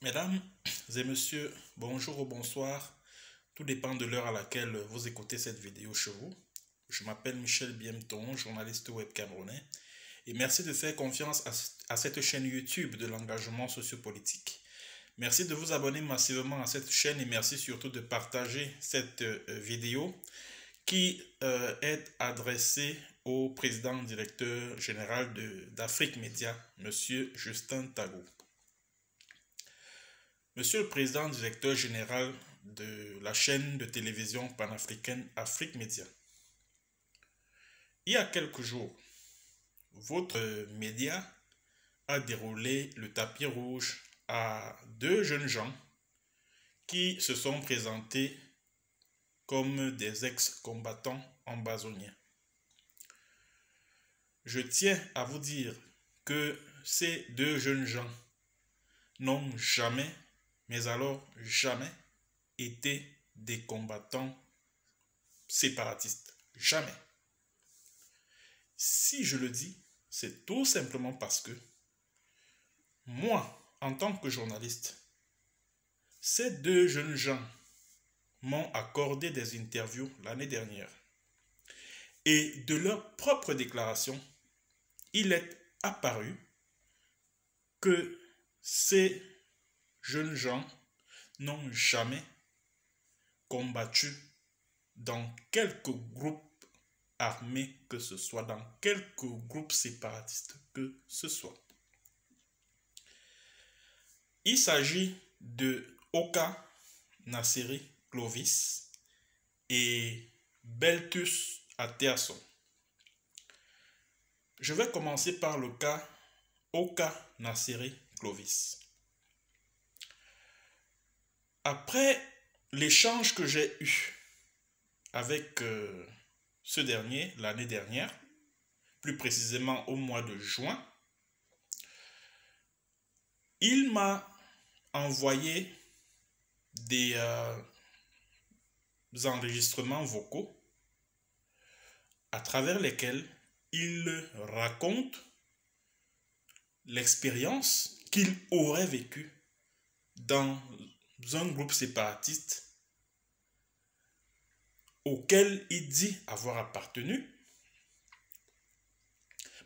Mesdames et messieurs, bonjour ou bonsoir. Tout dépend de l'heure à laquelle vous écoutez cette vidéo chez vous. Je m'appelle Michel Biemton, journaliste web camerounais. Et merci de faire confiance à cette chaîne YouTube de l'engagement sociopolitique. Merci de vous abonner massivement à cette chaîne et merci surtout de partager cette vidéo qui est adressée au président directeur général d'Afrique Média, Monsieur Justin Tago. Monsieur le président directeur général de la chaîne de télévision panafricaine Afrique Média, il y a quelques jours, votre média a déroulé le tapis rouge à deux jeunes gens qui se sont présentés comme des ex-combattants ambazoniens. Je tiens à vous dire que ces deux jeunes gens n'ont jamais, mais alors jamais, été des combattants séparatistes. Jamais. Si je le dis, c'est tout simplement parce que moi, en tant que journaliste, ces deux jeunes gens m'ont accordé des interviews l'année dernière. Et de leur propre déclaration, il est apparu que ces jeunes gens n'ont jamais combattu dans quelque groupe armé que ce soit, dans quelque groupe séparatiste que ce soit. Il s'agit de Oka Nasseri Clovis et Beltus Ateason. Je vais commencer par le cas Oka Nasseri Clovis. Après l'échange que j'ai eu avec ce dernier l'année dernière, plus précisément au mois de juin, il m'a envoyé des enregistrements vocaux à travers lesquels il raconte l'expérience qu'il aurait vécue dans un groupe séparatiste auquel il dit avoir appartenu,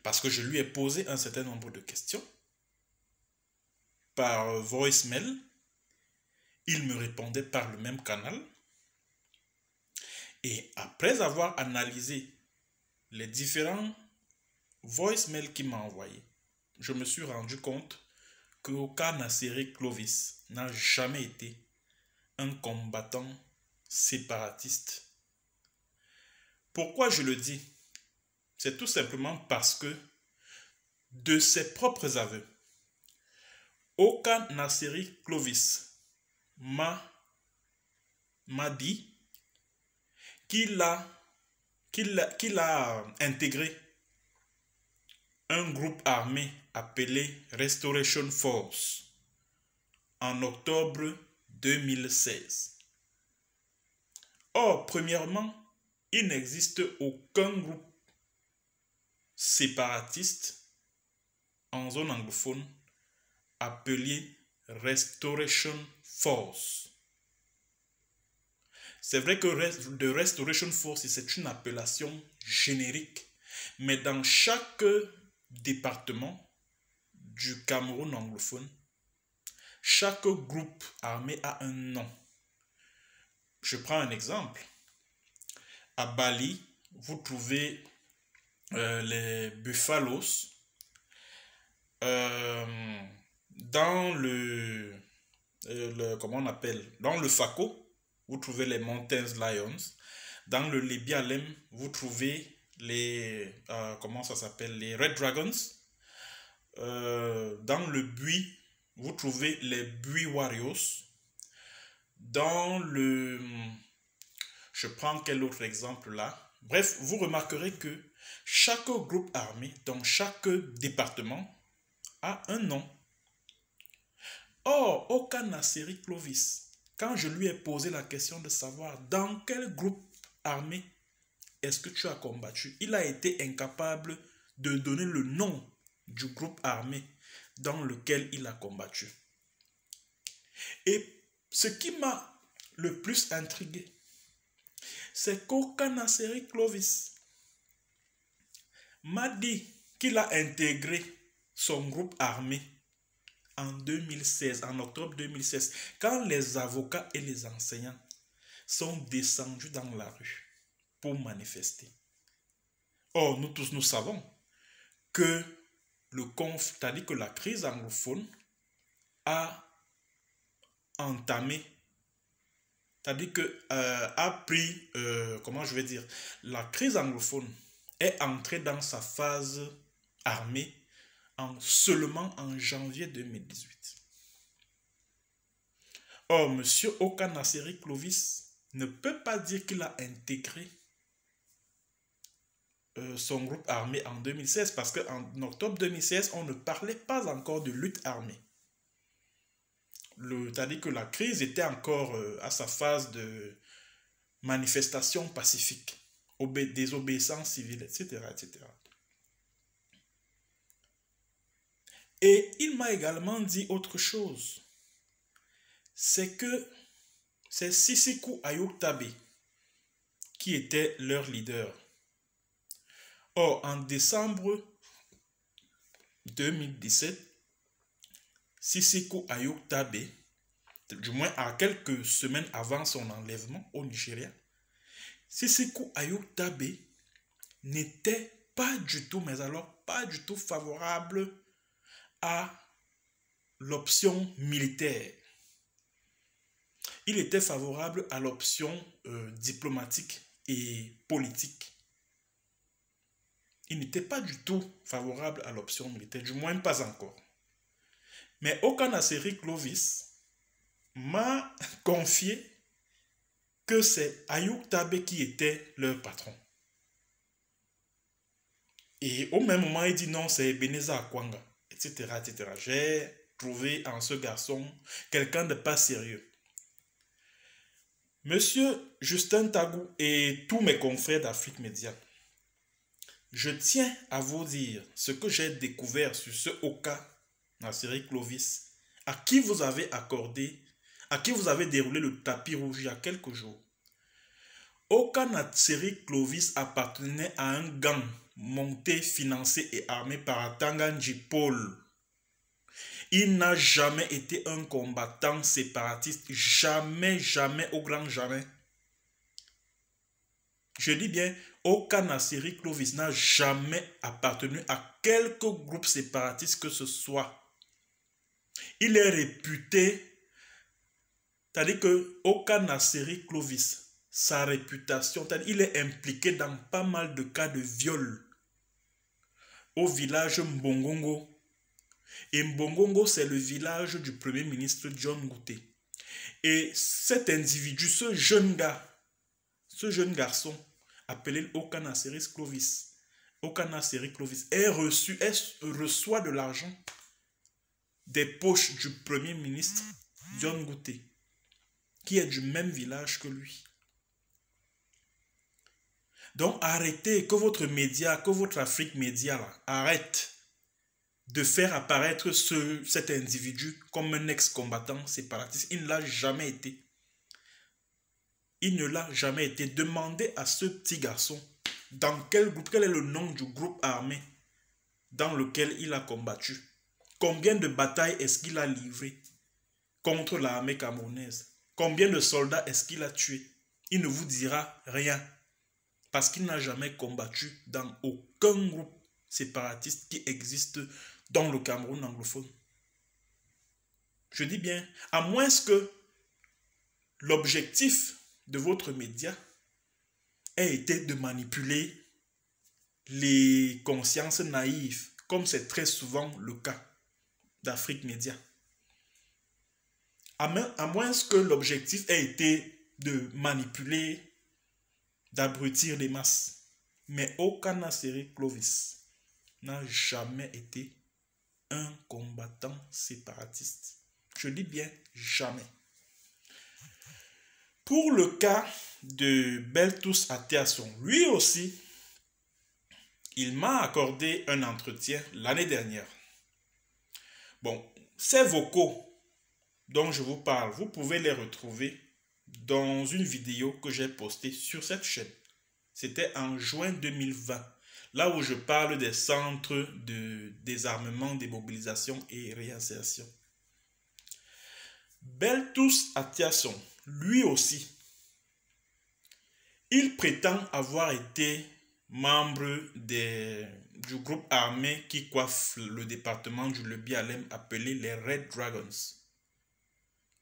parce que je lui ai posé un certain nombre de questions par voicemail. Il me répondait par le même canal. Et après avoir analysé les différents voicemails qu'il m'a envoyés, je me suis rendu compte que Oka Nasseri Clovis n'a jamais été un combattant séparatiste. Pourquoi je le dis? C'est tout simplement parce que de ses propres aveux, Oka Nasseri Clovis m'a dit qu'il a intégré un groupe armé appelé Restoration Force en octobre 2016. Or, premièrement, il n'existe aucun groupe séparatiste en zone anglophone appelé Restoration Force. C'est vrai que de Restoration Force, c'est une appellation générique, mais dans chaque département du Cameroun anglophone, chaque groupe armé a un nom. Je prends un exemple. À Bali, vous trouvez les Buffalos. Dans comment on appelle? Dans le Fako, vous trouvez les Mountains Lions. Dans le Lébialem, vous trouvez les comment ça s'appelle? Les Red Dragons. Dans le Bui, vous trouvez les Bui Warriors. Dans le... Je prends quel autre exemple là? Bref, vous remarquerez que chaque groupe armé dans chaque département a un nom. Or, Oka Nasseri Clovis, quand je lui ai posé la question de savoir dans quel groupe armé est-ce que tu as combattu, il a été incapable de donner le nom du groupe armé dans lequel il a combattu. Et ce qui m'a le plus intrigué, c'est qu'Oka Nasseri Clovis m'a dit qu'il a intégré son groupe armé en 2016, en octobre 2016, quand les avocats et les enseignants sont descendus dans la rue pour manifester. Or, nous tous, nous savons que c'est-à-dire que la crise anglophone a entamé, c'est-à-dire que a pris, comment je vais dire, la crise anglophone est entrée dans sa phase armée seulement en janvier 2018. Or, M. Oka Nasseri Clovis ne peut pas dire qu'il a intégré son groupe armé en 2016 parce qu'en octobre 2016, on ne parlait pas encore de lutte armée. C'est-à-dire que la crise était encore à sa phase de manifestation pacifique, désobéissance civile, etc., etc. Et il m'a également dit autre chose. C'est que c'est Sisiku Ayoktabe qui était leur leader. Or, en décembre 2017, Sisiku Ayoktabe, du moins à quelques semaines avant son enlèvement au Nigeria, Sisiku Ayoktabe n'était pas du tout, mais alors pas du tout favorable à l'option militaire. Il était favorable à l'option diplomatique et politique. Il n'était pas du tout favorable à l'option militaire, du moins pas encore. Mais Oka Nasseri Clovis m'a confié que c'est Ayoktabe qui était leur patron. Et au même moment, il dit non, c'est Ebenezer Akwanga, etc., etc. J'ai trouvé en ce garçon quelqu'un de pas sérieux. Monsieur Justin Tagou et tous mes confrères d'Afrique Média, je tiens à vous dire ce que j'ai découvert sur ce Oka Nasseri Clovis, à qui vous avez déroulé le tapis rouge il y a quelques jours. Oka Nasseri Clovis appartenait à un gang monté, financé et armé par Tanganji Paul. Il n'a jamais été un combattant séparatiste, jamais, jamais, au grand jamais. Je dis bien, Oka Nasseri Clovis n'a jamais appartenu à quelque groupe séparatiste que ce soit. Il est réputé, c'est-à-dire que Oka Nasseri Clovis, sa réputation, il est impliqué dans pas mal de cas de viol au village Mbongongo. Et Mbongongo, c'est le village du premier ministre John Ngouté. Et cet individu, ce jeune garçon, appelé Oka Nasseri Clovis, reçoit de l'argent des poches du premier ministre John Ngouté, qui est du même village que lui. Donc arrêtez, que votre média, que votre Afrique Média arrête de faire apparaître cet individu comme un ex-combattant séparatiste. Il ne l'a jamais été. Il ne l'a jamais été. Demandez à ce petit garçon dans quel groupe, quel est le nom du groupe armé dans lequel il a combattu. Combien de batailles est-ce qu'il a livré contre l'armée camerounaise? Combien de soldats est-ce qu'il a tué? Il ne vous dira rien. Parce qu'il n'a jamais combattu dans aucun groupe séparatiste qui existe dans le Cameroun anglophone. Je dis bien, à moins que l'objectif de votre média ait été de manipuler les consciences naïves, comme c'est très souvent le cas d'Afrique Média. À moins que l'objectif ait été de manipuler, d'abrutir les masses. Mais Oka Nasseri Clovis n'a jamais été un combattant séparatiste. Je dis bien jamais. Pour le cas de Beltus Ateason, lui aussi, il m'a accordé un entretien l'année dernière. Bon, ces vocaux dont je vous parle, vous pouvez les retrouver dans une vidéo que j'ai postée sur cette chaîne. C'était en juin 2020, là où je parle des centres de désarmement, démobilisation et réinsertion. Beltus Atiasson, lui aussi, il prétend avoir été membre du groupe armé qui coiffe le département du Lebi-Alem appelé les Red Dragons,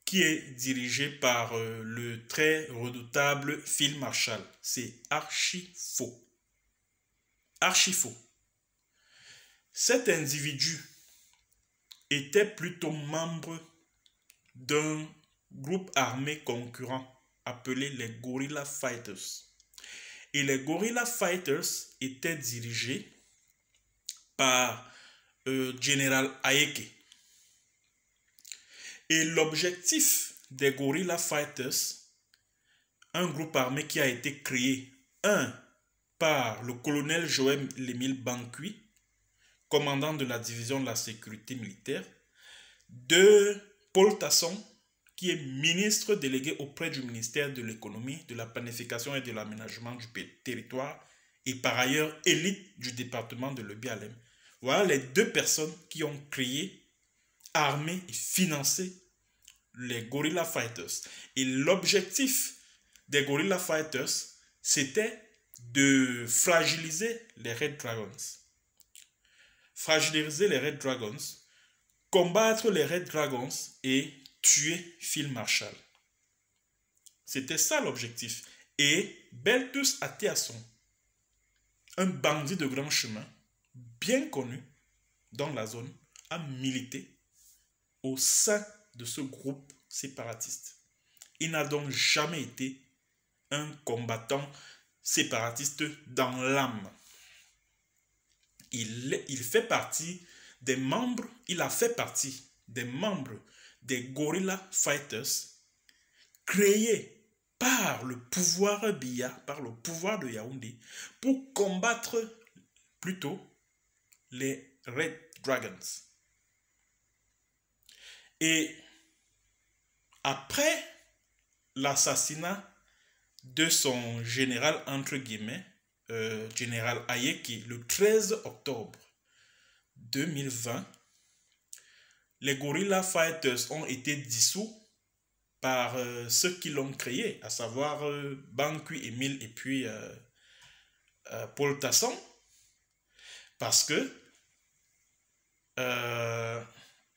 qui est dirigé par le très redoutable Phil Marshall. C'est archi faux. Archi faux. Cet individu était plutôt membre d'un groupe armé concurrent appelé les Guerrilla Fighters. Et les Guerrilla Fighters étaient dirigés par General Ayeke. Et l'objectif des Guerrilla Fighters, un groupe armé qui a été créé, par le colonel Joël Émile Bankui, commandant de la division de la sécurité militaire, 2, Paul Tasson, qui est ministre délégué auprès du ministère de l'économie, de la planification et de l'aménagement du territoire, et par ailleurs élite du département de Lebi-Alem. Voilà les 2 personnes qui ont créé, armé et financé les Guerrilla Fighters. Et l'objectif des Guerrilla Fighters, c'était de fragiliser les Red Dragons. Fragiliser les Red Dragons, combattre les Red Dragons et tuer Phil Marshall. C'était ça l'objectif. Et Beltus Atiasson, un bandit de grand chemin, bien connu dans la zone, a milité au sein de ce groupe séparatiste. Il n'a donc jamais été un combattant séparatiste dans l'âme. Il fait partie des membres, il a fait partie des membres des Guerrilla Fighters créés par le pouvoir Biya, par le pouvoir de Yaoundé, pour combattre plutôt les Red Dragons. Et après l'assassinat de son général, entre guillemets, général Ayeke, le 13 octobre 2020, les Guerrilla Fighters ont été dissous par ceux qui l'ont créé, à savoir Bankui Émile et puis Paul Tasson, parce que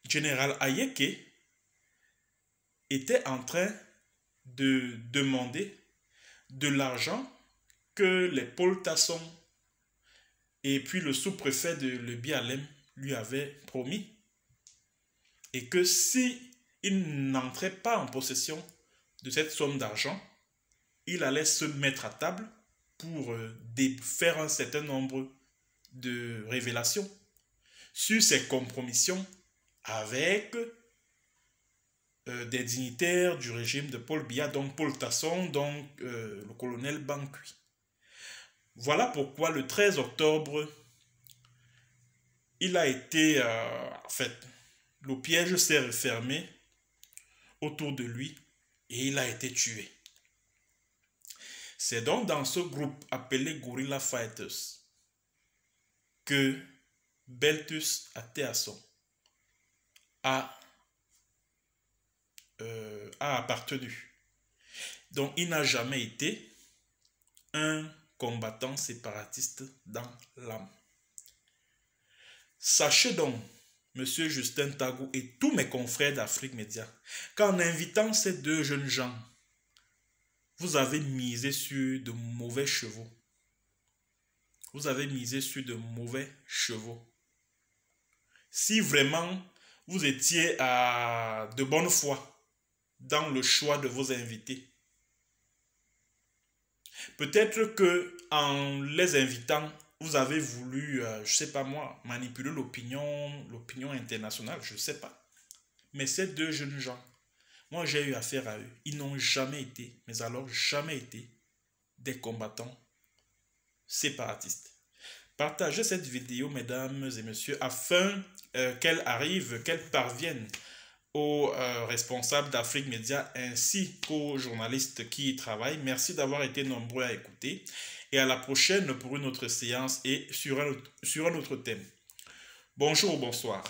général Ayeke était en train de demander de l'argent que les Paul Tasson et puis le sous-préfet de Lebi-Alem lui avaient promis, et que si il n'entrait pas en possession de cette somme d'argent, il allait se mettre à table pour faire un certain nombre de révélations sur ses compromissions avec des dignitaires du régime de Paul Biya, donc Paul Tasson, donc le colonel Bankui. Voilà pourquoi le 13 octobre, il a été, en fait, le piège s'est refermé autour de lui et il a été tué. C'est donc dans ce groupe appelé Guerrilla Fighters que Beltus Atiasson a appartenu. Donc il n'a jamais été un combattant séparatiste dans l'âme. Sachez donc, Monsieur Justin Tagou et tous mes confrères d'Afrique Média, qu'en invitant ces 2 jeunes gens, vous avez misé sur de mauvais chevaux. Vous avez misé sur de mauvais chevaux. Si vraiment vous étiez de bonne foi dans le choix de vos invités, peut-être que en les invitant, vous avez voulu, je ne sais pas moi, manipuler l'opinion internationale, je ne sais pas. Mais ces 2 jeunes gens, moi j'ai eu affaire à eux, ils n'ont jamais été, mais alors jamais été, des combattants séparatistes. Partagez cette vidéo, mesdames et messieurs, afin qu'elle arrive, qu'elle parvienne aux responsables d'Afrique Média ainsi qu'aux journalistes qui y travaillent. Merci d'avoir été nombreux à écouter et à la prochaine pour une autre séance et sur un autre thème. Bonjour ou bonsoir.